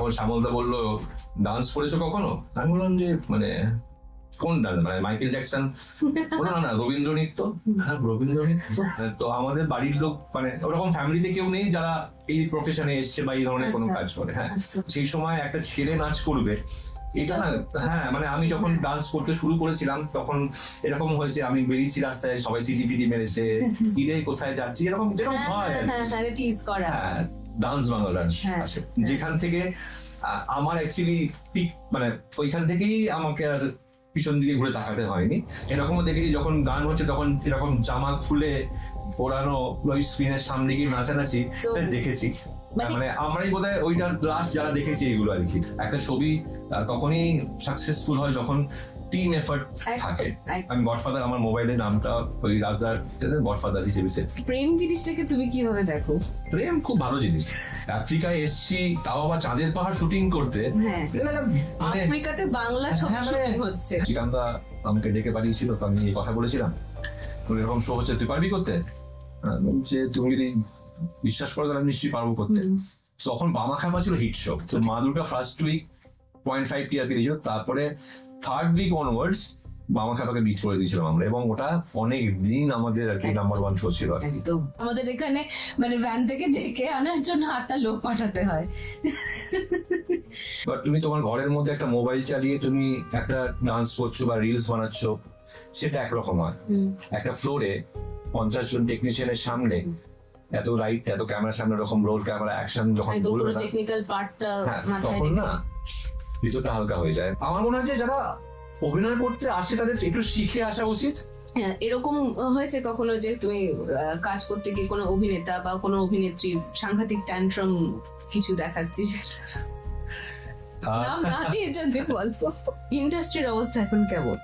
যখন শ্যামলদা বললো ডান্স করেছো কখনো, আমি বললাম যে মানে কোন ডান্স, মানে মাইকেল জ্যাকসন? বলো না রবীন্দ্র নৃত্য। হ্যাঁ রবীন্দ্র নৃত্য। তো আমাদের বাড়ির লোক মানে ওরকম ফ্যামিলিতে কেউ নেই যারা এই প্রফেশনে এসছে বা এই ধরনের কোনো কাজ করে। হ্যাঁ সেই সময় একটা ছেলে নাচ করবে এটা না, হ্যাঁ মানে আমি যখন ডান্স করতে শুরু করেছিলাম তখন এরকম হয়েছে, আমি বেরিয়েছি রাস্তায়, সবাই সিটি ফিটি মেরেছে, ঈদে কোথায় যাচ্ছি, এরকম যেরকম হয়। হ্যাঁ ডান্স বাংলা ডান্স আছে যেখান থেকে আমার অ্যাকচুয়ালি পিক, মানে ওইখান থেকেই আমাকে আর পিছন দিকে ঘুরে তাকাতে হয়নি। এরকমও দেখেছি যখন গান হচ্ছে তখন এরকম জামা খুলে ওড়ানো ওই স্ক্রিনের সামনে গিয়ে নাচানাচি দেখেছি। মানে আমরাই বোধহয় ওইটা লাস্ট যারা দেখেছি এগুলো আর কি। একটা ছবি তখনই সাকসেসফুল হয় যখন টিম এফার্ট থাকে। আমি গডফাদার, আমার মোবাইলের নামটা ওই রাজদার গডফাদার হিসেবে সেট। প্রেম জিনিসটাকে তুমি কিভাবে দেখো? প্রেম খুব ভালো জিনিস। আফ্রিকায় এসছি, তাও আবার চাঁদের পাহাড় শুটিং করতে। আফ্রিকাতে বাংলা ছবি শুটিং হচ্ছে। শ্রীকান্তা আমাকে ডেকে পাঠিয়েছিল, তো আমি এই কথা বলেছিলাম এরকম শো হচ্ছে, তুই পারবি করতে? যে তুমি যদি বিশ্বাস করো তাহলে আমি নিশ্চয়ই পারবো করতে। তখন বামা খাপা ছিল হিট শো, তো মা দুর্গা ফার্স্ট উইক 0.5 টিআরপি দিয়েছিল, তারপরে থার্ড উইক অনওয়ার্ডস বামা খাপাকে বিট করে দিয়েছিলাম আমরা, এবং ওটা অনেক দিন আমাদের আর কি নাম্বার 1 শো ছিল। আমাদের এখানে মানে ভ্যান থেকে ডেকে আনার জন্য 8টা লোক পাঠাতে হয়। বাট তুমি তোমার ঘরের মধ্যে একটা মোবাইল চালিয়ে তুমি একটা ডান্স করছো বা রিলস বানাচ্ছ, সেটা একরকম হয়। একটা ফ্লোরে 50 জন টেকনিশিয়ানের সামনে এত রাইট, এত ক্যামেরার সামনে এরকম রোল ক্যামেরা অ্যাকশন যখন বলবে, টেকনিক্যাল পার্টটা তখন না ভিতরটা হালকা হয়ে যায়। আমার মনে হয় যে যারা অভিনয় করতে আসে তাদের একটু শিখে আসা উচিত। এরকম হয়েছে কখনো যে তুমি কাজ করতে গিয়ে কোনো অভিনেতা বা কোনো অভিনেত্রী সাংঘাতিক ট্যান্ট্রাম কিছু দেখাচ্ছিস? ইন্ডাস্ট্রির অবস্থা এখন কেমন?